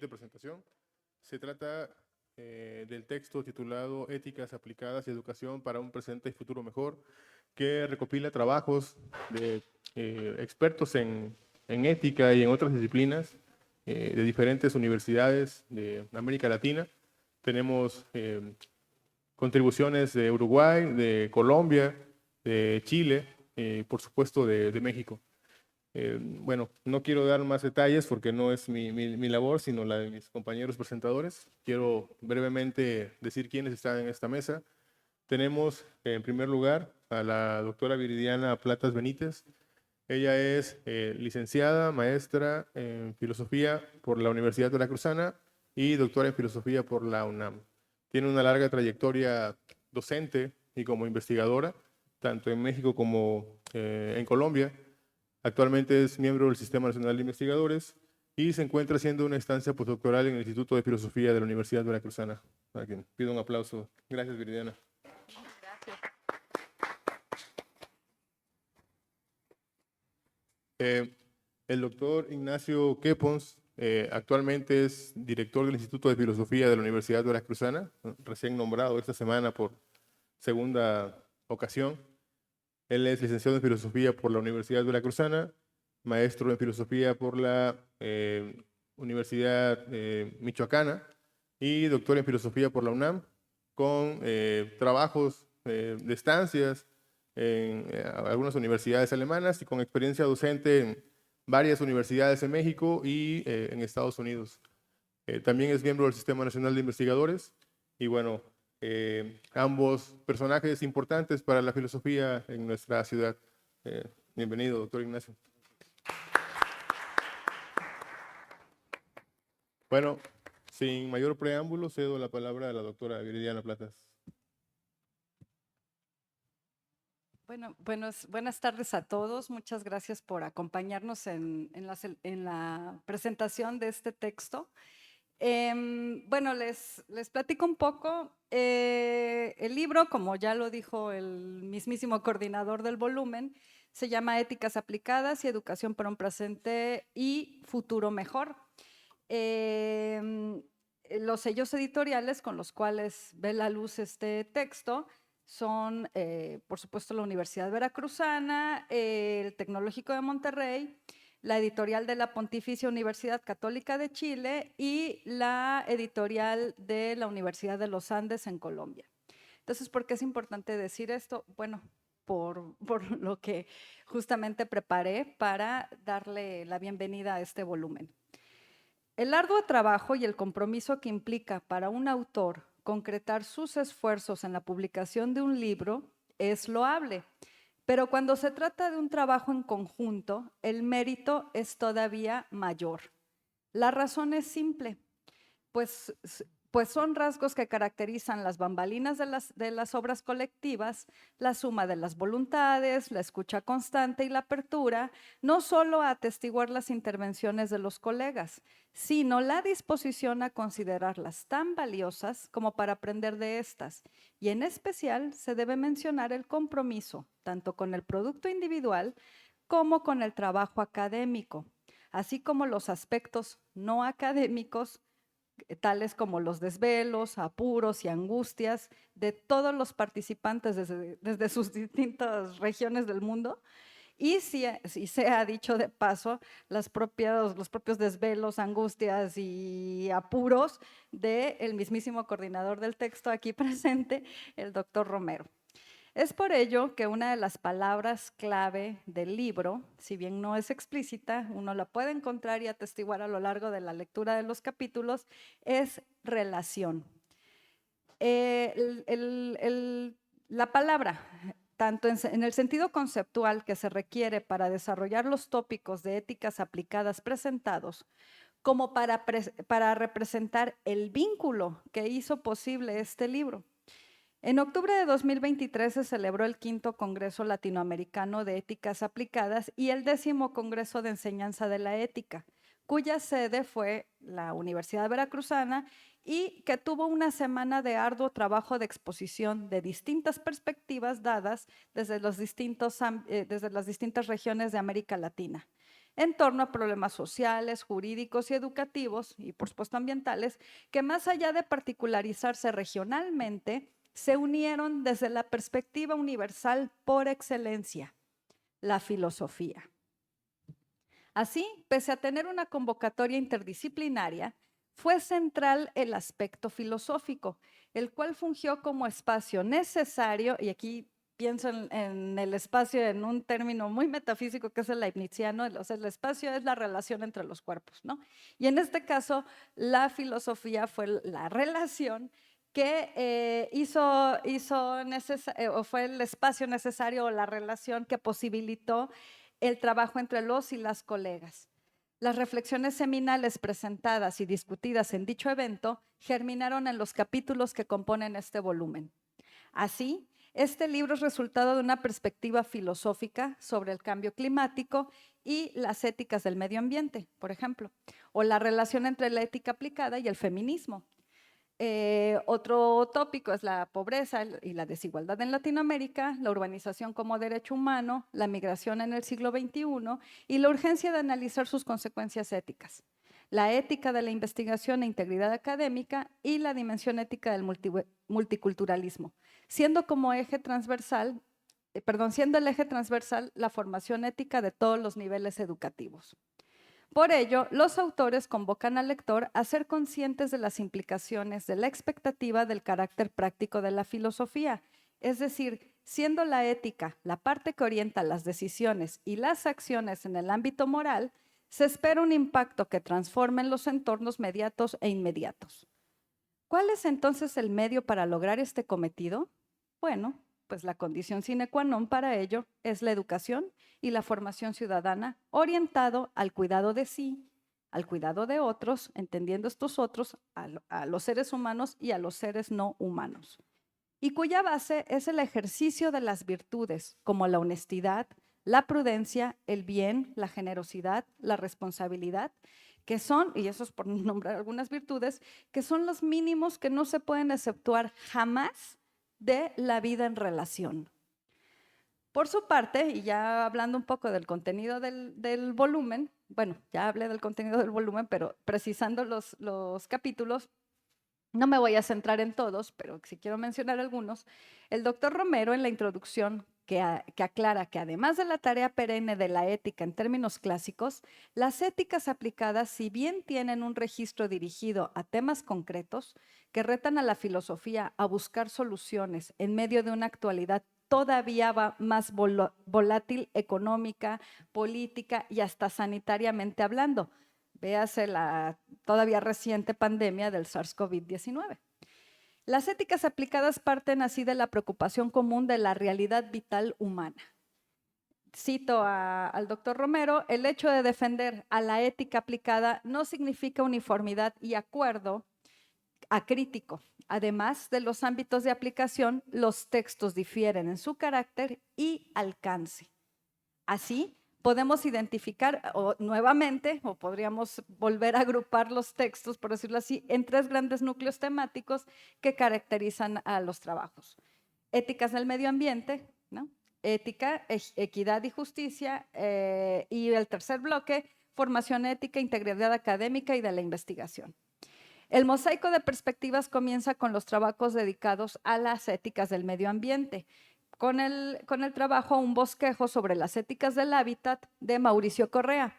siguiente presentación. Se trata del texto titulado Éticas aplicadas y educación para un presente y futuro mejor, que recopila trabajos de expertos en ética y en otras disciplinas de diferentes universidades de América Latina. Tenemos contribuciones de Uruguay, de Colombia, de Chile y por supuesto de México. Bueno, no quiero dar más detalles porque no es mi labor, sino la de mis compañeros presentadores. Quiero brevemente decir quiénes están en esta mesa. Tenemos en primer lugar a la doctora Viridiana Platas Benítez. Ella es licenciada, maestra en filosofía por la Universidad Veracruzana y doctora en filosofía por la UNAM. Tiene una larga trayectoria docente y como investigadora, tanto en México como en Colombia. Actualmente es miembro del Sistema Nacional de Investigadores y se encuentra haciendo una estancia postdoctoral en el Instituto de Filosofía de la Universidad Veracruzana, a quien pido un aplauso. Gracias, Viridiana. Gracias. El doctor Ignacio Quepons actualmente es director del Instituto de Filosofía de la Universidad Veracruzana, recién nombrado esta semana por segunda ocasión. Él es licenciado en Filosofía por la Universidad Veracruzana, maestro en Filosofía por la Universidad Michoacana y doctor en Filosofía por la UNAM, con trabajos de estancias en algunas universidades alemanas y con experiencia docente en varias universidades en México y en Estados Unidos. También es miembro del Sistema Nacional de Investigadores y bueno, ambos personajes importantes para la filosofía en nuestra ciudad. Bienvenido, doctor Ignacio. Bueno, sin mayor preámbulo, cedo la palabra a la doctora Viridiana Platas. Bueno, buenas tardes a todos. Muchas gracias por acompañarnos en la presentación de este texto. Bueno, les platico un poco. El libro, como ya lo dijo el mismísimo coordinador del volumen, se llama Éticas aplicadas y educación para un presente y futuro mejor. Los sellos editoriales con los cuales ve la luz este texto son, por supuesto, la Universidad Veracruzana, el Tecnológico de Monterrey, la editorial de la Pontificia Universidad Católica de Chile y la editorial de la Universidad de los Andes en Colombia. Entonces, ¿por qué es importante decir esto? Bueno, por lo que justamente preparé para darle la bienvenida a este volumen. El arduo trabajo y el compromiso que implica para un autor concretar sus esfuerzos en la publicación de un libro es loable, pero cuando se trata de un trabajo en conjunto, el mérito es todavía mayor. La razón es simple, pues son rasgos que caracterizan las bambalinas de las obras colectivas, la suma de las voluntades, la escucha constante y la apertura, no solo a atestiguar las intervenciones de los colegas, sino la disposición a considerarlas tan valiosas como para aprender de estas. Y en especial se debe mencionar el compromiso, tanto con el producto individual como con el trabajo académico, así como los aspectos no académicos, tales como los desvelos, apuros y angustias de todos los participantes desde sus distintas regiones del mundo. Y si se ha dicho de paso, los propios desvelos, angustias y apuros del mismísimo coordinador del texto aquí presente, el doctor Romero. Es por ello que una de las palabras clave del libro, si bien no es explícita, uno la puede encontrar y atestiguar a lo largo de la lectura de los capítulos, es relación. La palabra, tanto en el sentido conceptual que se requiere para desarrollar los tópicos de éticas aplicadas presentados, como para representar el vínculo que hizo posible este libro. En octubre de 2023 se celebró el 5º Congreso Latinoamericano de Éticas Aplicadas y el 10º Congreso de Enseñanza de la Ética, cuya sede fue la Universidad Veracruzana y que tuvo una semana de arduo trabajo de exposición de distintas perspectivas dadas desde las distintas regiones de América Latina. en torno a problemas sociales, jurídicos y educativos, y por supuesto ambientales, que más allá de particularizarse regionalmente, se unieron desde la perspectiva universal por excelencia, la filosofía. Así, pese a tener una convocatoria interdisciplinaria, fue central el aspecto filosófico, el cual fungió como espacio necesario, y aquí pienso en el espacio en un término muy metafísico que es el leibniziano, o sea, el espacio es la relación entre los cuerpos, ¿no? Y en este caso, la filosofía fue la relación que o fue el espacio necesario o la relación que posibilitó el trabajo entre los y las colegas. Las reflexiones seminales presentadas y discutidas en dicho evento germinaron en los capítulos que componen este volumen. Así, este libro es resultado de una perspectiva filosófica sobre el cambio climático y las éticas del medio ambiente, por ejemplo, o la relación entre la ética aplicada y el feminismo. Otro tópico es la pobreza y la desigualdad en Latinoamérica, la urbanización como derecho humano, la migración en el siglo XXI y la urgencia de analizar sus consecuencias éticas, la ética de la investigación e integridad académica y la dimensión ética del multiculturalismo, siendo siendo el eje transversal la formación ética de todos los niveles educativos. Por ello, los autores convocan al lector a ser conscientes de las implicaciones de la expectativa del carácter práctico de la filosofía, es decir, siendo la ética la parte que orienta las decisiones y las acciones en el ámbito moral, se espera un impacto que transforme los entornos mediatos e inmediatos. ¿Cuál es entonces el medio para lograr este cometido? Bueno, pues la condición sine qua non para ello es la educación y la formación ciudadana orientado al cuidado de sí, al cuidado de otros, entendiendo estos otros a los seres humanos y a los seres no humanos, y cuya base es el ejercicio de las virtudes como la honestidad, la prudencia, el bien, la generosidad, la responsabilidad, que son, y eso es por nombrar algunas virtudes, que son los mínimos que no se pueden exceptuar jamás de la vida en relación. Por su parte, y ya hablando un poco del contenido del volumen, bueno, ya hablé del contenido del volumen, pero precisando los capítulos, no me voy a centrar en todos, pero si quiero mencionar algunos, el doctor Romero en la introducción que aclara que además de la tarea perenne de la ética en términos clásicos, las éticas aplicadas, si bien tienen un registro dirigido a temas concretos que retan a la filosofía a buscar soluciones en medio de una actualidad todavía más volátil económica, política y hasta sanitariamente hablando. Véase la todavía reciente pandemia del SARS-CoV-19. Las éticas aplicadas parten así de la preocupación común de la realidad vital humana. Cito al doctor Romero, el hecho de defender a la ética aplicada no significa uniformidad y acuerdo acrítico. Además de los ámbitos de aplicación, los textos difieren en su carácter y alcance. Así, podemos identificar nuevamente, o podríamos volver a agrupar los textos, por decirlo así, en tres grandes núcleos temáticos que caracterizan a los trabajos. Éticas del medio ambiente, ¿no? Ética, equidad y justicia, y el tercer bloque, formación ética, integridad académica y de la investigación. El mosaico de perspectivas comienza con los trabajos dedicados a las éticas del medio ambiente, con el trabajo Un bosquejo sobre las éticas del hábitat de Mauricio Correa,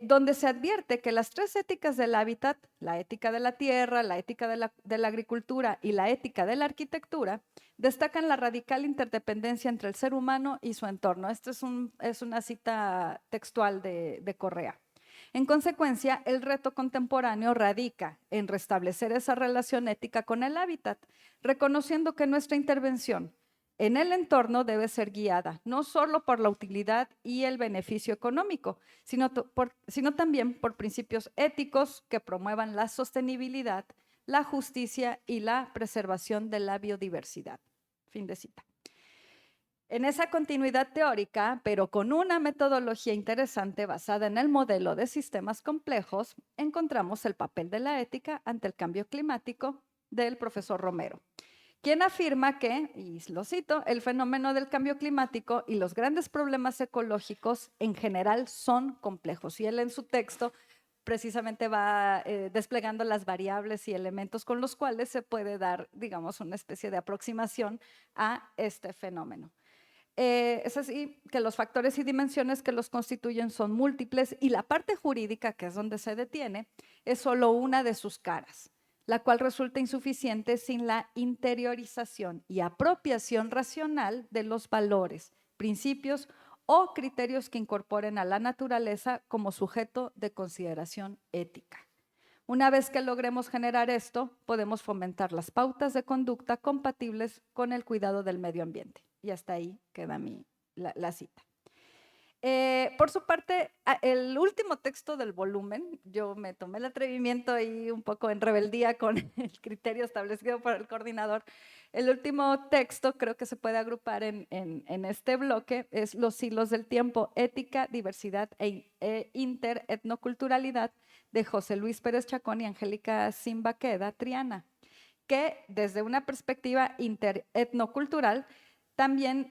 donde se advierte que las tres éticas del hábitat, la ética de la tierra, la ética de la agricultura y la ética de la arquitectura, destacan la radical interdependencia entre el ser humano y su entorno. Esta es una cita textual de Correa. En consecuencia, el reto contemporáneo radica en restablecer esa relación ética con el hábitat, reconociendo que nuestra intervención en el entorno debe ser guiada no solo por la utilidad y el beneficio económico, sino también por principios éticos que promuevan la sostenibilidad, la justicia y la preservación de la biodiversidad. Fin de cita. En esa continuidad teórica, pero con una metodología interesante basada en el modelo de sistemas complejos, encontramos el papel de la ética ante el cambio climático del profesor Romero, quien afirma que, y lo cito, el fenómeno del cambio climático y los grandes problemas ecológicos en general son complejos. Y él en su texto precisamente va desplegando las variables y elementos con los cuales se puede dar, digamos, una especie de aproximación a este fenómeno. Es así que los factores y dimensiones que los constituyen son múltiples y la parte jurídica, que es donde se detiene, es solo una de sus caras, la cual resulta insuficiente sin la interiorización y apropiación racional de los valores, principios o criterios que incorporen a la naturaleza como sujeto de consideración ética. Una vez que logremos generar esto, podemos fomentar las pautas de conducta compatibles con el cuidado del medio ambiente. Y hasta ahí queda la cita. Por su parte, el último texto del volumen, yo me tomé el atrevimiento y un poco en rebeldía con el criterio establecido por el coordinador. El último texto creo que se puede agrupar en este bloque, es Los hilos del tiempo, ética, diversidad e interetnoculturalidad, de José Luis Pérez Chacón y Angélica Simbaqueda Triana, que desde una perspectiva interetnocultural también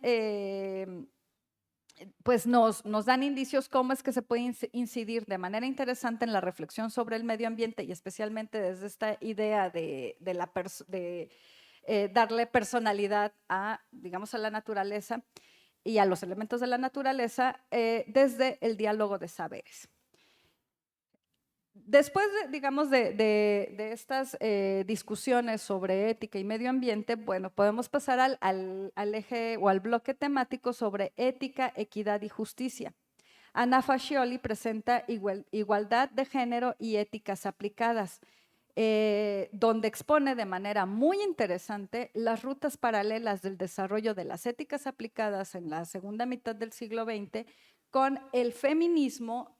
pues nos dan indicios cómo es que se puede incidir de manera interesante en la reflexión sobre el medio ambiente y especialmente desde esta idea de darle personalidad a, digamos, a la naturaleza y a los elementos de la naturaleza desde el diálogo de saberes. Después, digamos, de estas discusiones sobre ética y medio ambiente, bueno, podemos pasar al eje o al bloque temático sobre ética, equidad y justicia. Anna Fascioli presenta igualdad de género y éticas aplicadas, donde expone de manera muy interesante las rutas paralelas del desarrollo de las éticas aplicadas en la segunda mitad del siglo XX con el feminismo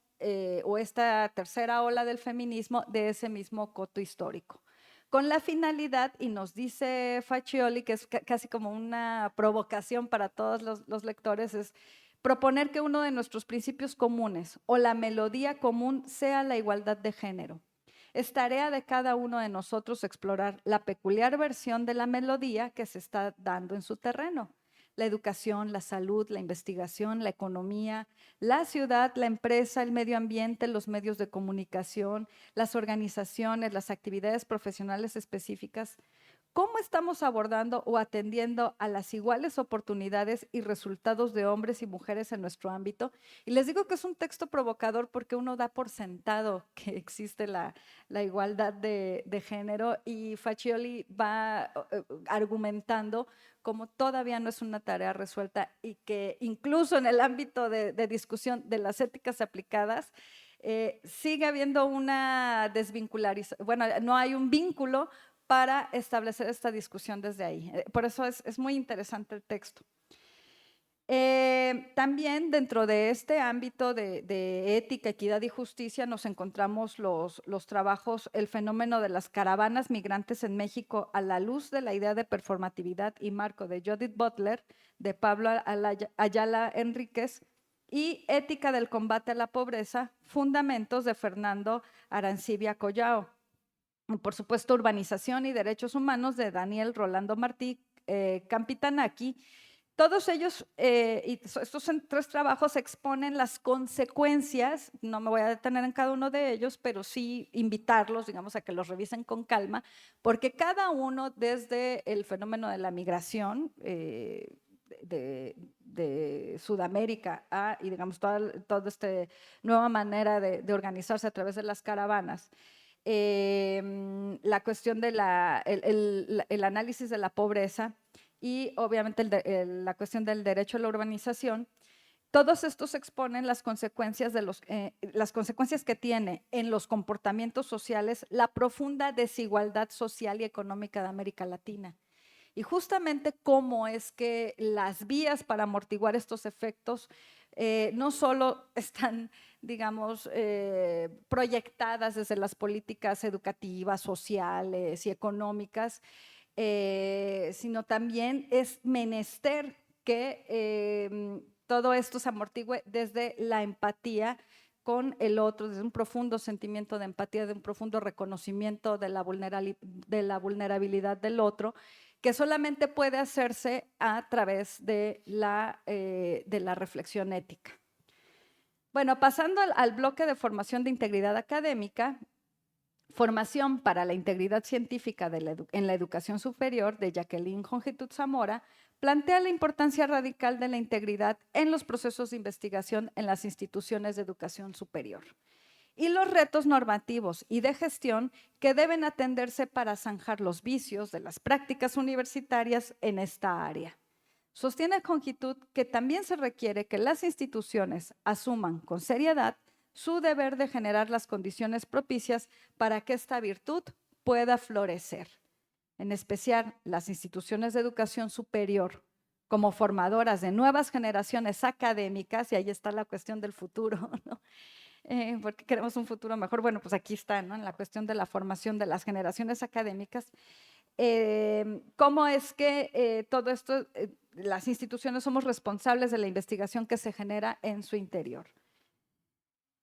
o esta tercera ola del feminismo de ese mismo coto histórico. Con la finalidad, y nos dice Fascioli, que es casi como una provocación para todos los lectores, es proponer que uno de nuestros principios comunes o la melodía común sea la igualdad de género. Es tarea de cada uno de nosotros explorar la peculiar versión de la melodía que se está dando en su terreno. La educación, la salud, la investigación, la economía, la ciudad, la empresa, el medio ambiente, los medios de comunicación, las organizaciones, las actividades profesionales específicas. ¿Cómo estamos abordando o atendiendo a las iguales oportunidades y resultados de hombres y mujeres en nuestro ámbito? Y les digo que es un texto provocador porque uno da por sentado que existe la igualdad de género y Fascioli va argumentando como todavía no es una tarea resuelta y que incluso en el ámbito de discusión de las éticas aplicadas, sigue habiendo una desvinculación, bueno, no hay un vínculo para establecer esta discusión desde ahí. Por eso es muy interesante el texto. También dentro de este ámbito de ética, equidad y justicia nos encontramos los trabajos, el fenómeno de las caravanas migrantes en México a la luz de la idea de performatividad y marco de Judith Butler, de Pablo Ayala Enríquez, y Ética del combate a la pobreza, fundamentos de Fernando Arancibia Collao. Por supuesto, Urbanización y Derechos Humanos de Daniel Rolando Martí Campitanaki. Todos ellos, y estos 3 trabajos exponen las consecuencias, no me voy a detener en cada uno de ellos, pero sí invitarlos, digamos, a que los revisen con calma, porque cada uno desde el fenómeno de la migración de Sudamérica y digamos toda esta nueva manera de organizarse a través de las caravanas, la cuestión de el análisis de la pobreza y obviamente la cuestión del derecho a la urbanización, todos estos exponen las consecuencias, las consecuencias que tiene en los comportamientos sociales la profunda desigualdad social y económica de América Latina. Y justamente cómo es que las vías para amortiguar estos efectos no solo están, digamos, proyectadas desde las políticas educativas, sociales y económicas, sino también es menester que todo esto se amortigue desde la empatía con el otro, desde un profundo sentimiento de empatía, de un profundo reconocimiento de la vulnerabilidad del otro, que solamente puede hacerse a través de la reflexión ética. Bueno, pasando al bloque de formación de integridad académica, Formación para la Integridad Científica en la Educación Superior, de Jacqueline Jongitud Zamora, plantea la importancia radical de la integridad en los procesos de investigación en las instituciones de educación superior y los retos normativos y de gestión que deben atenderse para zanjar los vicios de las prácticas universitarias en esta área. Sostiene Jongitud que también se requiere que las instituciones asuman con seriedad su deber de generar las condiciones propicias para que esta virtud pueda florecer. En especial, las instituciones de educación superior, como formadoras de nuevas generaciones académicas, y ahí está la cuestión del futuro, ¿no? Porque queremos un futuro mejor. Bueno, pues aquí está, ¿no? En la cuestión de la formación de las generaciones académicas. ¿Cómo es que todo esto, las instituciones somos responsables de la investigación que se genera en su interior?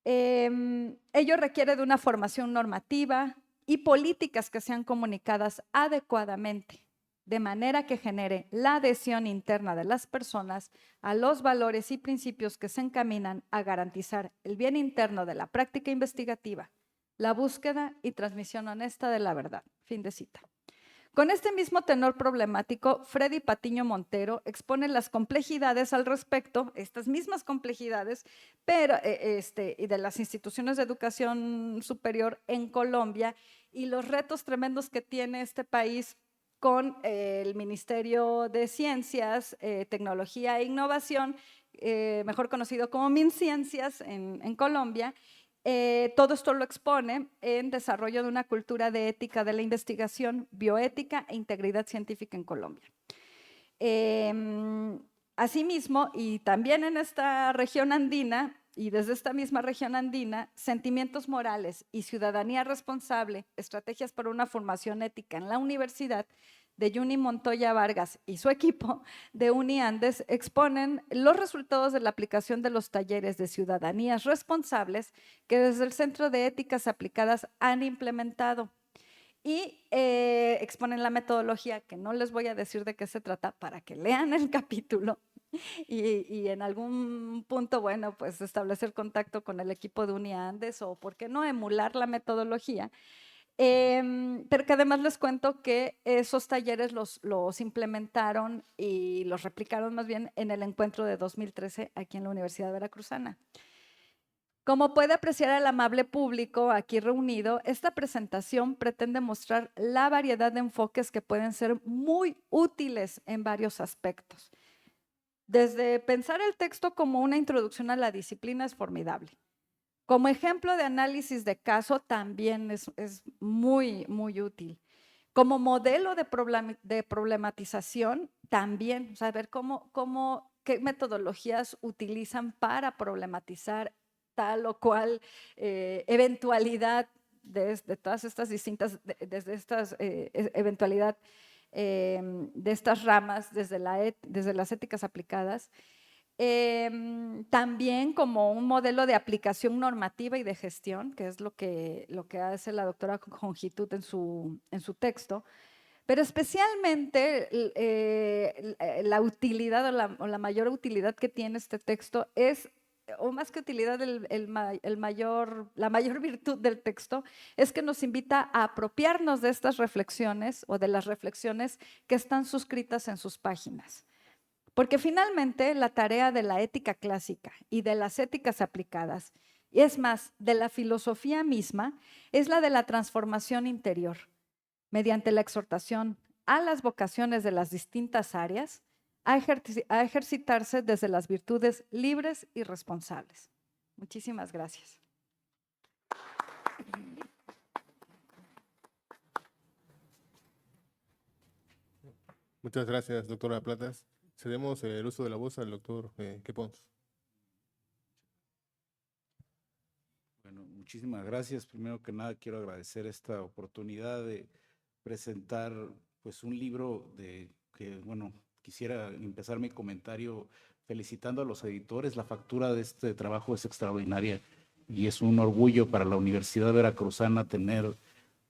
Ello requiere de una formación normativa y políticas que sean comunicadas adecuadamente, de manera que genere la adhesión interna de las personas a los valores y principios que se encaminan a garantizar el bien interno de la práctica investigativa, la búsqueda y transmisión honesta de la verdad. Fin de cita. Con este mismo tenor problemático, Freddy Patiño Montero expone las complejidades al respecto, estas mismas complejidades, pero y de las instituciones de educación superior en Colombia y los retos tremendos que tiene este país con el Ministerio de Ciencias, Tecnología e Innovación, mejor conocido como MinCiencias en Colombia. Todo esto lo expone en desarrollo de una cultura de ética de la investigación, bioética e integridad científica en Colombia. Asimismo, y también en esta región andina, y desde esta misma región andina, sentimientos morales y ciudadanía responsable, estrategias para una formación ética en la universidad, de Yuni Montoya Vargas y su equipo de UniAndes exponen los resultados de la aplicación de los talleres de ciudadanías responsables que desde el Centro de Éticas Aplicadas han implementado y exponen la metodología, que no les voy a decir de qué se trata para que lean el capítulo y en algún punto, bueno, pues establecer contacto con el equipo de UniAndes o, ¿por qué no?, emular la metodología. Pero que además les cuento que esos talleres los implementaron y los replicaron más bien en el encuentro de 2013 aquí en la Universidad Veracruzana. Como puede apreciar el amable público aquí reunido, esta presentación pretende mostrar la variedad de enfoques que pueden ser muy útiles en varios aspectos. Desde pensar el texto como una introducción a la disciplina es formidable. Como ejemplo de análisis de caso también es muy, muy útil. Como modelo de problematización también, saber qué metodologías utilizan para problematizar tal o cual eventualidad de todas estas distintas, desde estas eventualidad de estas ramas, desde las éticas aplicadas. También como un modelo de aplicación normativa y de gestión, que es lo que hace la doctora Jongitud en su texto, pero especialmente la utilidad o la mayor utilidad que tiene este texto es, o más que utilidad, la mayor virtud del texto es que nos invita a apropiarnos de estas reflexiones o de las reflexiones que están suscritas en sus páginas. Porque finalmente la tarea de la ética clásica y de las éticas aplicadas, y es más, de la filosofía misma, es la de la transformación interior, mediante la exhortación a las vocaciones de las distintas áreas, a ejercitarse desde las virtudes libres y responsables. Muchísimas gracias. Muchas gracias, doctora Platas. Cedemos el uso de la voz al doctor Quepons. Bueno, muchísimas gracias. Primero que nada, quiero agradecer esta oportunidad de presentar pues un libro bueno, quisiera empezar mi comentario felicitando a los editores. La factura de este trabajo es extraordinaria y es un orgullo para la Universidad Veracruzana tener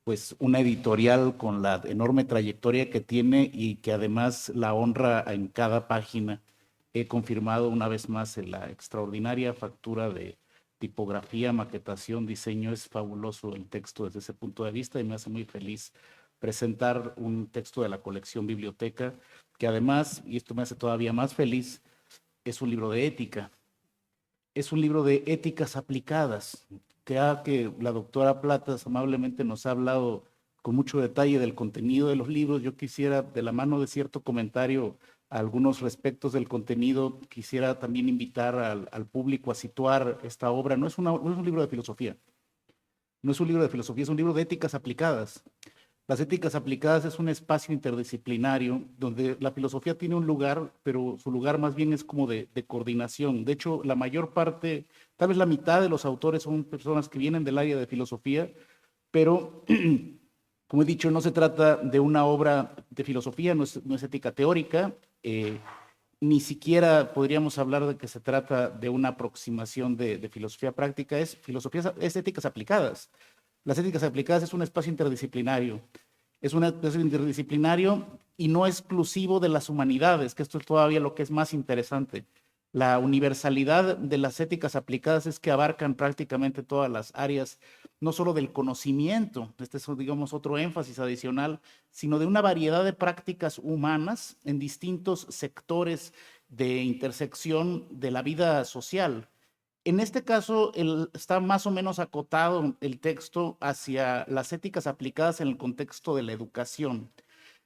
pues una editorial con la enorme trayectoria que tiene y que además la honra en cada página. He confirmado una vez más en la extraordinaria factura de tipografía, maquetación, diseño. Es fabuloso el texto desde ese punto de vista y me hace muy feliz presentar un texto de la colección Biblioteca, que además, y esto me hace todavía más feliz, es un libro de ética. Es un libro de éticas aplicadas, que la doctora Platas amablemente nos ha hablado con mucho detalle del contenido de los libros. Yo quisiera, de la mano de cierto comentario a algunos respectos del contenido, quisiera también invitar al público a situar esta obra. No es un libro de filosofía, no es un libro de filosofía, es un libro de éticas aplicadas. Las éticas aplicadas es un espacio interdisciplinario donde la filosofía tiene un lugar, pero su lugar más bien es como de coordinación. De hecho, la mayor parte, tal vez la mitad de los autores son personas que vienen del área de filosofía, pero como he dicho, no se trata de una obra de filosofía, no es ética teórica, ni siquiera podríamos hablar de que se trata de una aproximación de filosofía práctica, es éticas aplicadas. Las éticas aplicadas es un espacio interdisciplinario. Es un espacio interdisciplinario y no exclusivo de las humanidades, que esto es todavía lo que es más interesante. La universalidad de las éticas aplicadas es que abarcan prácticamente todas las áreas, no solo del conocimiento, este es, digamos, otro énfasis adicional, sino de una variedad de prácticas humanas en distintos sectores de intersección de la vida social. En este caso, está más o menos acotado el texto hacia las éticas aplicadas en el contexto de la educación.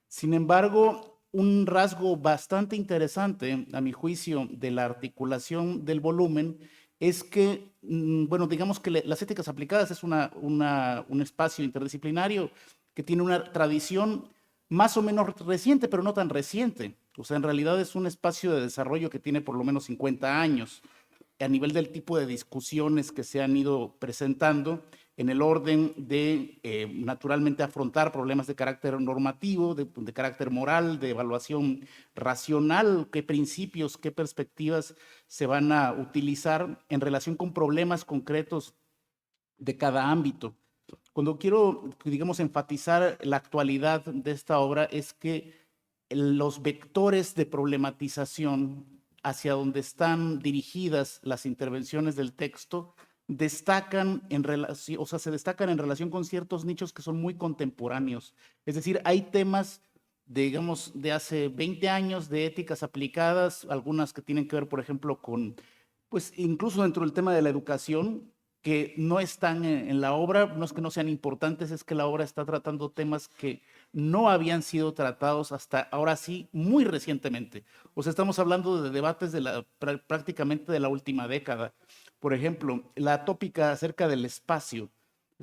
Sin embargo, un rasgo bastante interesante, a mi juicio, de la articulación del volumen es que, bueno, digamos que las éticas aplicadas es un espacio interdisciplinario que tiene una tradición más o menos reciente, pero no tan reciente. O sea, en realidad es un espacio de desarrollo que tiene por lo menos 50 años a nivel del tipo de discusiones que se han ido presentando en el orden de, naturalmente, afrontar problemas de carácter normativo, de carácter moral, de evaluación racional, qué principios, qué perspectivas se van a utilizar en relación con problemas concretos de cada ámbito. Cuando quiero, digamos, enfatizar la actualidad de esta obra es que los vectores de problematización hacia donde están dirigidas las intervenciones del texto destacan en relación, o sea, se destacan en relación con ciertos nichos que son muy contemporáneos. Es decir, hay temas, digamos, de hace 20 años de éticas aplicadas, algunas que tienen que ver, por ejemplo, con, pues incluso dentro del tema de la educación, que no están en la obra, no es que no sean importantes, es que la obra está tratando temas que no habían sido tratados hasta ahora sí, muy recientemente. O sea, estamos hablando de debates de prácticamente de la última década. Por ejemplo, la tópica acerca del espacio,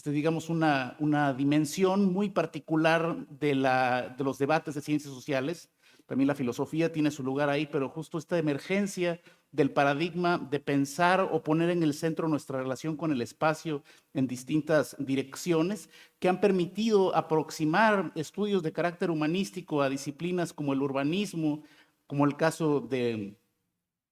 digamos una dimensión muy particular de los debates de ciencias sociales. También la filosofía tiene su lugar ahí, pero justo esta emergencia del paradigma de pensar o poner en el centro nuestra relación con el espacio en distintas direcciones que han permitido aproximar estudios de carácter humanístico a disciplinas como el urbanismo, como el caso de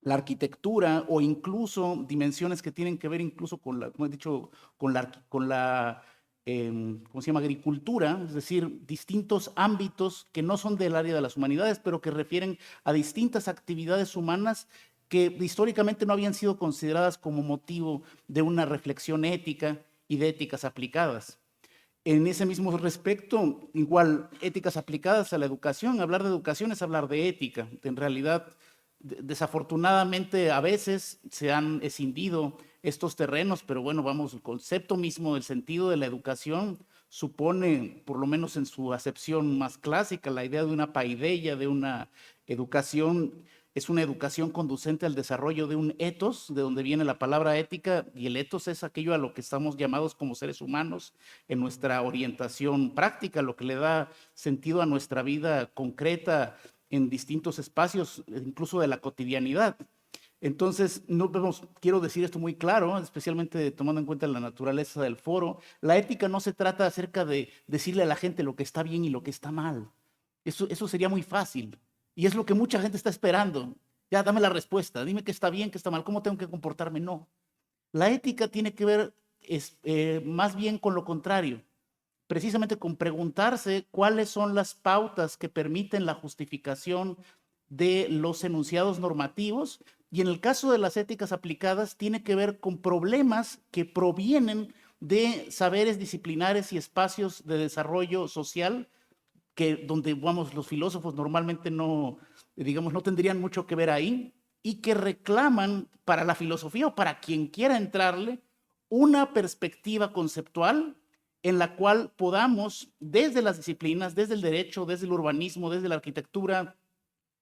la arquitectura o incluso dimensiones que tienen que ver incluso con la, como he dicho, con la ¿cómo se llama? Agricultura, es decir, distintos ámbitos que no son del área de las humanidades, pero que refieren a distintas actividades humanas que históricamente no habían sido consideradas como motivo de una reflexión ética y de éticas aplicadas. En ese mismo respecto, igual, éticas aplicadas a la educación, hablar de educación es hablar de ética. En realidad, desafortunadamente, a veces se han escindido estos terrenos, pero bueno, vamos, el concepto mismo, el sentido de la educación supone, por lo menos en su acepción más clásica, la idea de una paideia, de una educación. Es una educación conducente al desarrollo de un ethos, de donde viene la palabra ética, y el ethos es aquello a lo que estamos llamados como seres humanos en nuestra orientación práctica, lo que le da sentido a nuestra vida concreta en distintos espacios, incluso de la cotidianidad. Entonces, quiero decir esto muy claro, especialmente tomando en cuenta la naturaleza del foro. La ética no se trata acerca de decirle a la gente lo que está bien y lo que está mal. Eso sería muy fácil. Y es lo que mucha gente está esperando. Ya, dame la respuesta, dime qué está bien, qué está mal, cómo tengo que comportarme. No. La ética tiene que ver más bien con lo contrario. precisamente con preguntarse cuáles son las pautas que permiten la justificación de los enunciados normativos, y en el caso de las éticas aplicadas tiene que ver con problemas que provienen de saberes disciplinares y espacios de desarrollo social donde vamos, los filósofos normalmente no, digamos, no tendrían mucho que ver ahí, y que reclaman para la filosofía o para quien quiera entrarle una perspectiva conceptual en la cual podamos, desde las disciplinas, desde el derecho, desde el urbanismo, desde la arquitectura,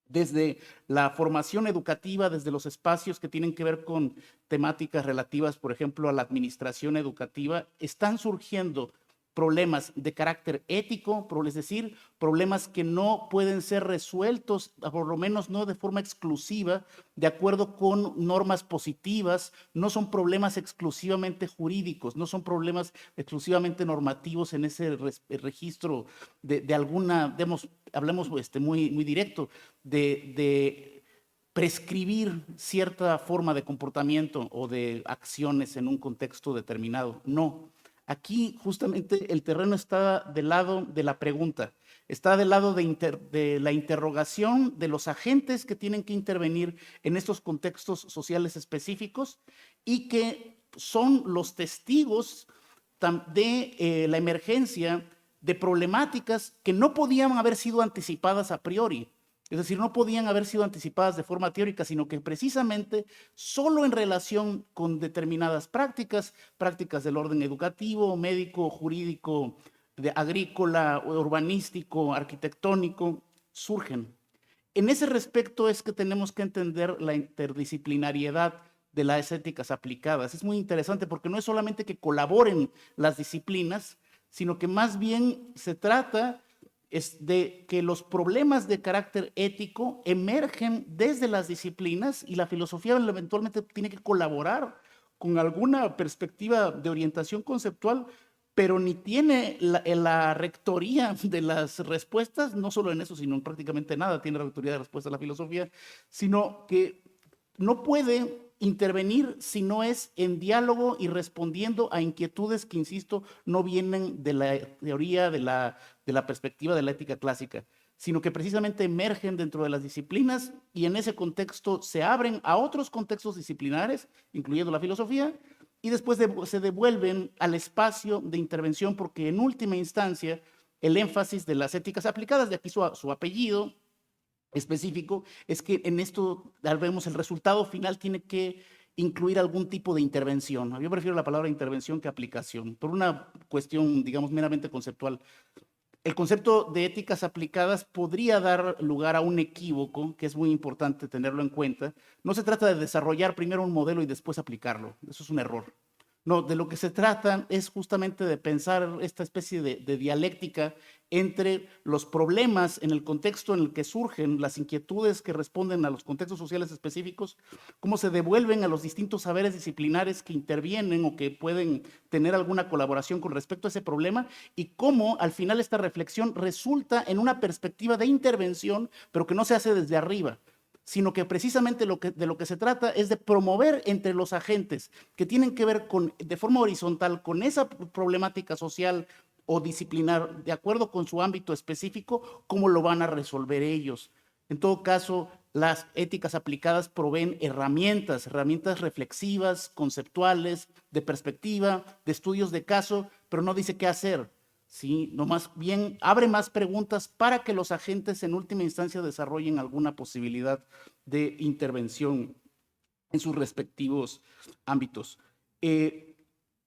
desde la formación educativa, desde los espacios que tienen que ver con temáticas relativas, por ejemplo, a la administración educativa, están surgiendo problemas de carácter ético, es decir, problemas que no pueden ser resueltos, por lo menos no de forma exclusiva, de acuerdo con normas positivas, no son problemas exclusivamente jurídicos, no son problemas exclusivamente normativos en ese registro de alguna, hablemos muy directo, de prescribir cierta forma de comportamiento o de acciones en un contexto determinado. No. Aquí justamente el terreno está del lado de la pregunta, está del lado de la interrogación de los agentes que tienen que intervenir en estos contextos sociales específicos y que son los testigos de la emergencia de problemáticas que no podían haber sido anticipadas a priori. Es decir, no podían haber sido anticipadas de forma teórica, sino que precisamente solo en relación con determinadas prácticas del orden educativo, médico, jurídico, agrícola, urbanístico, arquitectónico, surgen. En ese respecto es que tenemos que entender la interdisciplinariedad de las éticas aplicadas. Es muy interesante porque no es solamente que colaboren las disciplinas, sino que más bien se trata es de que los problemas de carácter ético emergen desde las disciplinas y la filosofía eventualmente tiene que colaborar con alguna perspectiva de orientación conceptual, pero ni tiene la rectoría de las respuestas, no solo en eso, sino en prácticamente nada tiene la rectoría de respuestas la filosofía, sino que no puede intervenir si no es en diálogo y respondiendo a inquietudes que, insisto, no vienen de la teoría, de la perspectiva de la ética clásica, sino que precisamente emergen dentro de las disciplinas y en ese contexto se abren a otros contextos disciplinares, incluyendo la filosofía, y después se devuelven al espacio de intervención porque en última instancia el énfasis de las éticas aplicadas, de aquí su apellido específico, es que en esto, vemos, el resultado final tiene que incluir algún tipo de intervención. Yo prefiero la palabra intervención que aplicación, por una cuestión, digamos, meramente conceptual. El concepto de éticas aplicadas podría dar lugar a un equívoco, que es muy importante tenerlo en cuenta. No se trata de desarrollar primero un modelo y después aplicarlo. Eso es un error. No, de lo que se trata es justamente de pensar esta especie de dialéctica entre los problemas en el contexto en el que surgen, las inquietudes que responden a los contextos sociales específicos, cómo se devuelven a los distintos saberes disciplinares que intervienen o que pueden tener alguna colaboración con respecto a ese problema, y cómo al final esta reflexión resulta en una perspectiva de intervención, pero que no se hace desde arriba, sino que precisamente de lo que se trata es de promover entre los agentes que tienen que ver de forma horizontal con esa problemática social o disciplinar, de acuerdo con su ámbito específico, cómo lo van a resolver ellos. En todo caso, las éticas aplicadas proveen herramientas reflexivas, conceptuales, de perspectiva, de estudios de caso, pero no dice qué hacer. Sí, no, más bien abre más preguntas para que los agentes en última instancia desarrollen alguna posibilidad de intervención en sus respectivos ámbitos.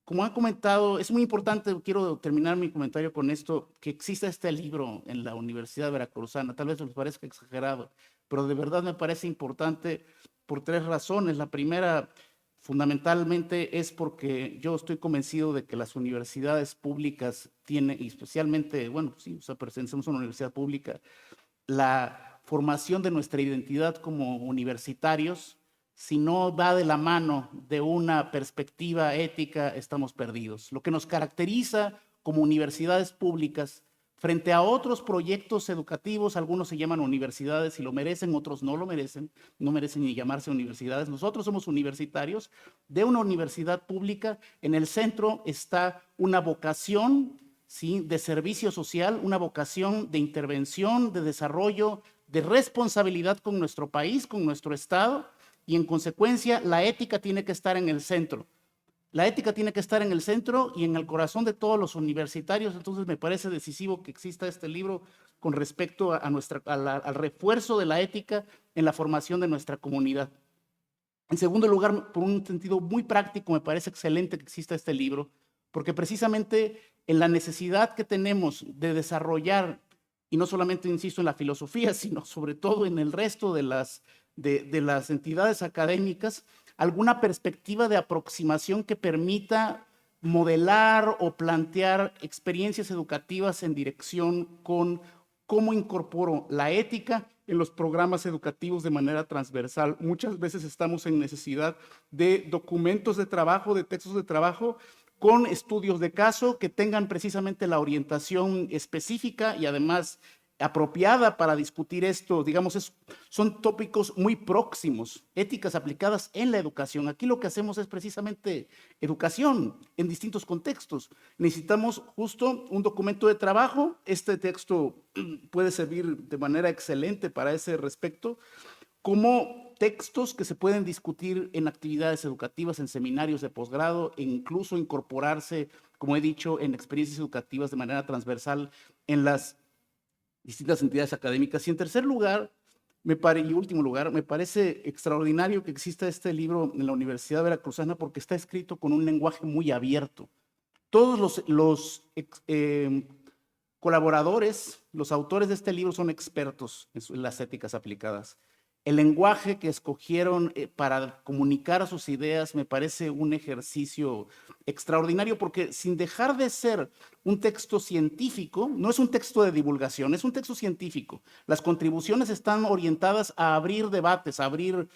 Como han comentado, es muy importante, quiero terminar mi comentario con esto, que exista este libro en la Universidad Veracruzana. Tal vez les parezca exagerado, pero de verdad me parece importante por 3 razones. La primera, fundamentalmente, es porque yo estoy convencido de que las universidades públicas tienen, y especialmente, bueno, sí, o sea, pertenecemos a una universidad pública, la formación de nuestra identidad como universitarios, si no va de la mano de una perspectiva ética, estamos perdidos. Lo que nos caracteriza como universidades públicas frente a otros proyectos educativos, algunos se llaman universidades y lo merecen, otros no lo merecen, no merecen ni llamarse universidades. Nosotros somos universitarios de una universidad pública. En el centro está una vocación ¿sí?, de servicio social, una vocación de intervención, de desarrollo, de responsabilidad con nuestro país, con nuestro Estado, y en consecuencia la ética tiene que estar en el centro. La ética tiene que estar en el centro y en el corazón de todos los universitarios. Entonces me parece decisivo que exista este libro con respecto al refuerzo de la ética en la formación de nuestra comunidad. En segundo lugar, por un sentido muy práctico, me parece excelente que exista este libro, porque precisamente en la necesidad que tenemos de desarrollar, y no solamente, insisto, en la filosofía, sino sobre todo en el resto de las entidades académicas, alguna perspectiva de aproximación que permita modelar o plantear experiencias educativas en dirección con cómo incorporo la ética en los programas educativos de manera transversal. Muchas veces estamos en necesidad de documentos de trabajo, de textos de trabajo, con estudios de caso que tengan precisamente la orientación específica y además apropiada para discutir esto. Digamos, son tópicos muy próximos, éticas aplicadas en la educación. Aquí lo que hacemos es precisamente educación en distintos contextos. Necesitamos justo un documento de trabajo. Este texto puede servir de manera excelente para ese respecto, como textos que se pueden discutir en actividades educativas, en seminarios de posgrado, e incluso incorporarse, como he dicho, en experiencias educativas de manera transversal en las distintas entidades académicas. Y en tercer lugar, y último lugar, me parece extraordinario que exista este libro en la Universidad Veracruzana porque está escrito con un lenguaje muy abierto. Todos los colaboradores, los autores de este libro son expertos en las éticas aplicadas. El lenguaje que escogieron para comunicar sus ideas me parece un ejercicio extraordinario porque sin dejar de ser un texto científico, no es un texto de divulgación, es un texto científico. Las contribuciones están orientadas a abrir debates, a abrir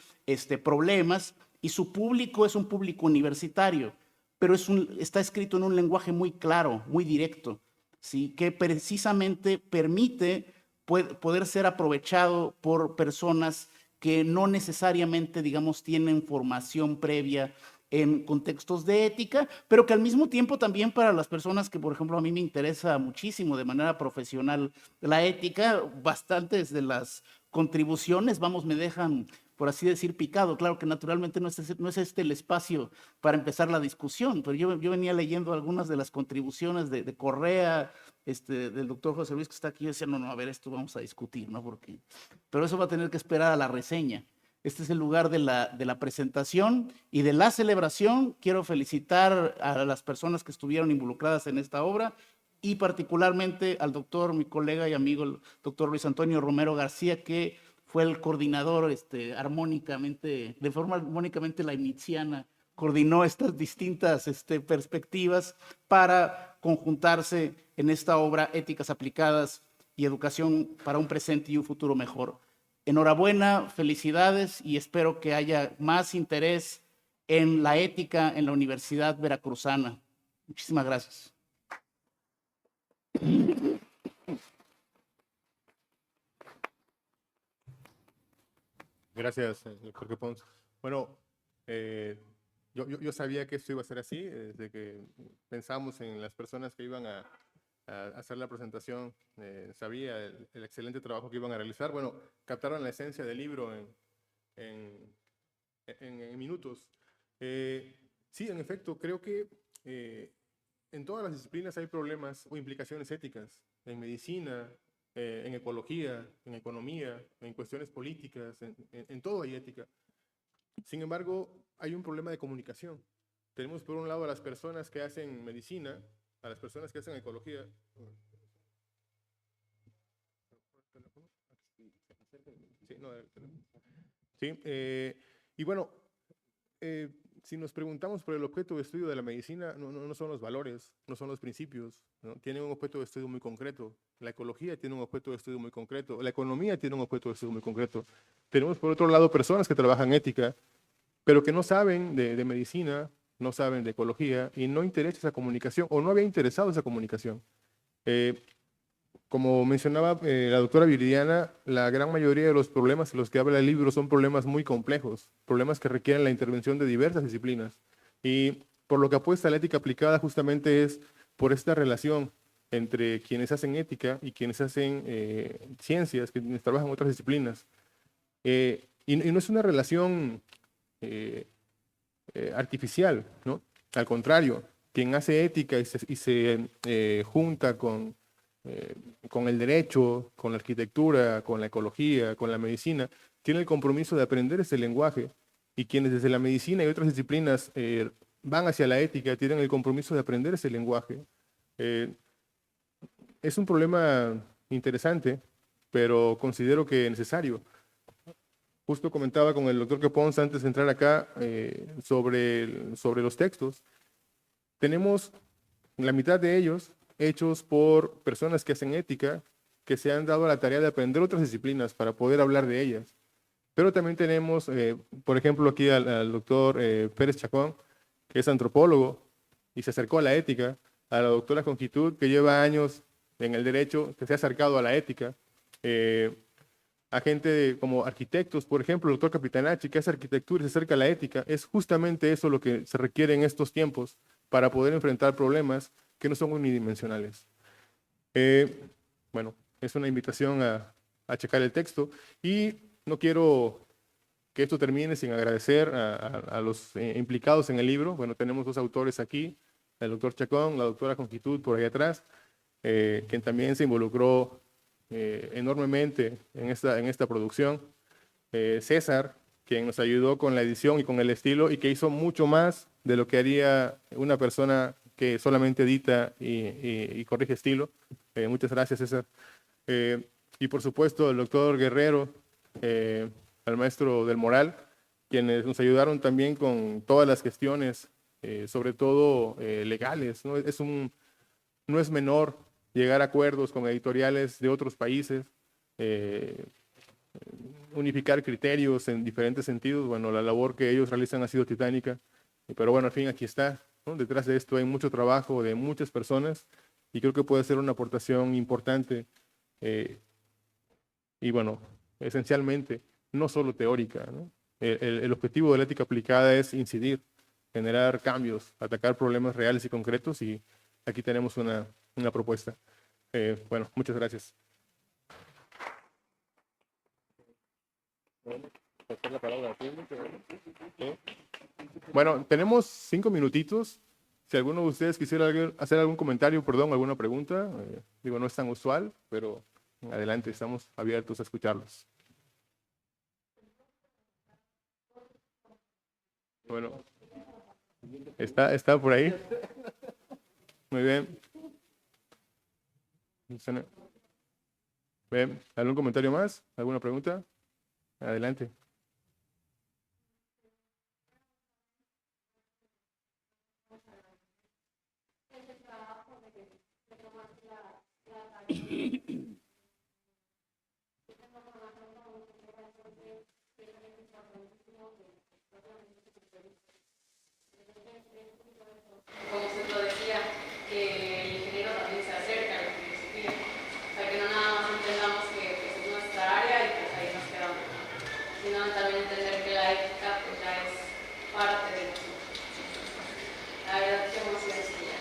problemas, y su público es un público universitario, pero está escrito en un lenguaje muy claro, muy directo, ¿sí?, que precisamente permite poder ser aprovechado por personas que no necesariamente, digamos, tienen formación previa en contextos de ética, pero que al mismo tiempo también para las personas que, por ejemplo, a mí me interesa muchísimo de manera profesional la ética, bastantes de las contribuciones, vamos, me dejan, por así decir, picado. Claro que naturalmente no es este el espacio para empezar la discusión, pero yo venía leyendo algunas de las contribuciones de Correa, del doctor José Luis que está aquí. Yo decía, no, a ver, esto vamos a discutir, ¿no? Pero eso va a tener que esperar a la reseña. Este es el lugar de la presentación y de la celebración. Quiero felicitar a las personas que estuvieron involucradas en esta obra y particularmente al doctor, mi colega y amigo, el doctor Luis Antonio Romero García, que fue el coordinador de forma armónicamente leibniziana, coordinó estas distintas perspectivas para conjuntarse en esta obra Éticas Aplicadas y Educación para un presente y un futuro mejor. Enhorabuena, felicidades, y espero que haya más interés en la ética en la Universidad Veracruzana. Muchísimas gracias. Gracias, Jorge Pons. Bueno, yo sabía que esto iba a ser así, desde que pensamos en las personas que iban a hacer la presentación, sabía el excelente trabajo que iban a realizar. Bueno, captaron la esencia del libro en minutos. Sí, en efecto, creo que en todas las disciplinas hay problemas o implicaciones éticas, en medicina, en ecología, en economía, en cuestiones políticas, en todo hay ética. Sin embargo, hay un problema de comunicación. Tenemos por un lado a las personas que hacen medicina, a las personas que hacen ecología. Sí, y bueno, si nos preguntamos por el objeto de estudio de la medicina, no son los valores, no son los principios, ¿no? Tienen un objeto de estudio muy concreto. La ecología tiene un objeto de estudio muy concreto. La economía tiene un objeto de estudio muy concreto. Tenemos por otro lado personas que trabajan ética, pero que no saben de medicina, no saben de ecología y no interesa esa comunicación o no había interesado esa comunicación. Como mencionaba la doctora Viridiana, la gran mayoría de los problemas de los que habla el libro son problemas muy complejos, problemas que requieren la intervención de diversas disciplinas. Y por lo que apuesta la ética aplicada justamente es por esta relación entre quienes hacen ética y quienes hacen ciencias, quienes trabajan en otras disciplinas. Y no es una relación artificial, ¿no? Al contrario, quien hace ética y se junta con el derecho, con la arquitectura, con la ecología, con la medicina, tiene el compromiso de aprender ese lenguaje, y quienes desde la medicina y otras disciplinas van hacia la ética tienen el compromiso de aprender ese lenguaje. Es un problema interesante, pero considero que necesario. Justo comentaba con el doctor Capons antes de entrar acá sobre los textos. Tenemos la mitad de ellos hechos por personas que hacen ética, que se han dado la tarea de aprender otras disciplinas para poder hablar de ellas. Pero también tenemos, por ejemplo, aquí al doctor Pérez Chacón, que es antropólogo y se acercó a la ética, a la doctora Conquitud, que lleva años en el derecho, que se ha acercado a la ética, a gente como arquitectos, por ejemplo, el doctor Capitanacci, que hace arquitectura y se acerca a la ética. Es justamente eso lo que se requiere en estos tiempos para poder enfrentar problemas que no son unidimensionales. Bueno, es una invitación a checar el texto, y no quiero que esto termine sin agradecer a los implicados en el libro. Bueno, tenemos dos autores aquí, el doctor Chacón, la doctora Conquitud por ahí atrás, quien también se involucró enormemente en esta producción. César, quien nos ayudó con la edición y con el estilo, y que hizo mucho más de lo que haría una persona que solamente edita y corrige estilo. Muchas gracias, César. Y por supuesto, el doctor Guerrero, al maestro del Moral, quienes nos ayudaron también con todas las gestiones, sobre todo legales, ¿no? No es menor llegar a acuerdos con editoriales de otros países, unificar criterios en diferentes sentidos. Bueno, la labor que ellos realizan ha sido titánica, pero bueno, al fin aquí está, ¿no? Detrás de esto hay mucho trabajo de muchas personas, y creo que puede ser una aportación importante, y bueno, esencialmente, no solo teórica, ¿no? El objetivo de la ética aplicada es incidir, generar cambios, atacar problemas reales y concretos, y aquí tenemos una propuesta. Bueno, muchas gracias. Bueno, tenemos 5 minutitos. Si alguno de ustedes quisiera hacer algún comentario, perdón, alguna pregunta, digo, no es tan usual, pero adelante, estamos abiertos a escucharlos. Bueno, está por ahí. Muy bien. Bien, ¿algún comentario más? ¿Alguna pregunta? Adelante. Como usted lo decía, que el ingeniero también se acerca a la filosofía, o sea, que no nada más entendamos que pues, es nuestra área y pues ahí nos quedamos, ¿no? Sino también entender que la ética pues ya es parte de nosotros. La verdad, qué emoción sería.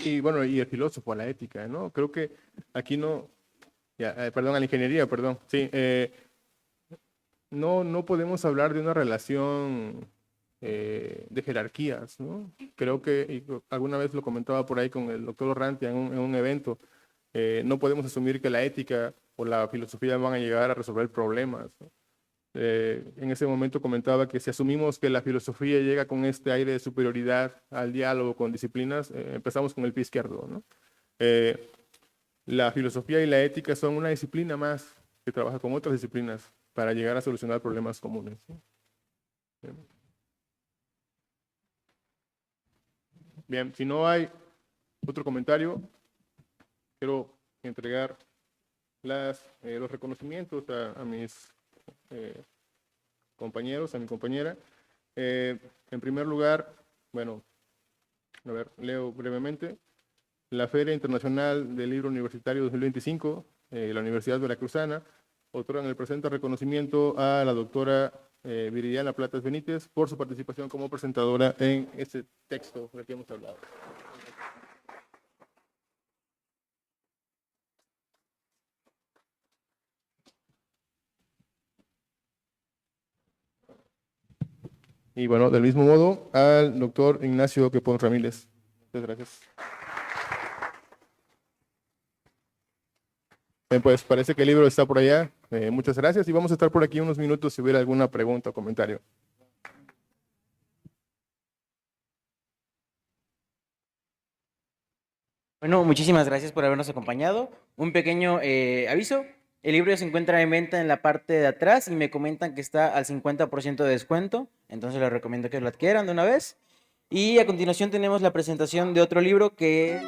Y bueno, y el filósofo a la ética, ¿no? Creo que aquí no, perdón, a la ingeniería, perdón, sí, no podemos hablar de una relación de jerarquías, ¿no? Creo que, y alguna vez lo comentaba por ahí con el doctor Orrantia en un evento, no podemos asumir que la ética o la filosofía van a llegar a resolver problemas, ¿no? En ese momento comentaba que si asumimos que la filosofía llega con este aire de superioridad al diálogo con disciplinas, empezamos con el pie izquierdo, ¿no? La filosofía y la ética son una disciplina más que trabaja con otras disciplinas para llegar a solucionar problemas comunes, ¿sí? Bien, si no hay otro comentario, quiero entregar los reconocimientos a mis compañeros, a mi compañera. En primer lugar, bueno, a ver, leo brevemente. La Feria Internacional del Libro Universitario 2025, la Universidad Veracruzana, otorgan el presente reconocimiento a la doctora Viridiana Platas Benítez por su participación como presentadora en este texto del que hemos hablado. Y bueno, del mismo modo, al doctor Ignacio Quepón Ramírez. Muchas gracias. Bien, pues parece que el libro está por allá. Muchas gracias y vamos a estar por aquí unos minutos si hubiera alguna pregunta o comentario. Bueno, muchísimas gracias por habernos acompañado. Un pequeño aviso. El libro ya se encuentra en venta en la parte de atrás y me comentan que está al 50% de descuento. Entonces les recomiendo que lo adquieran de una vez. Y a continuación tenemos la presentación de otro libro que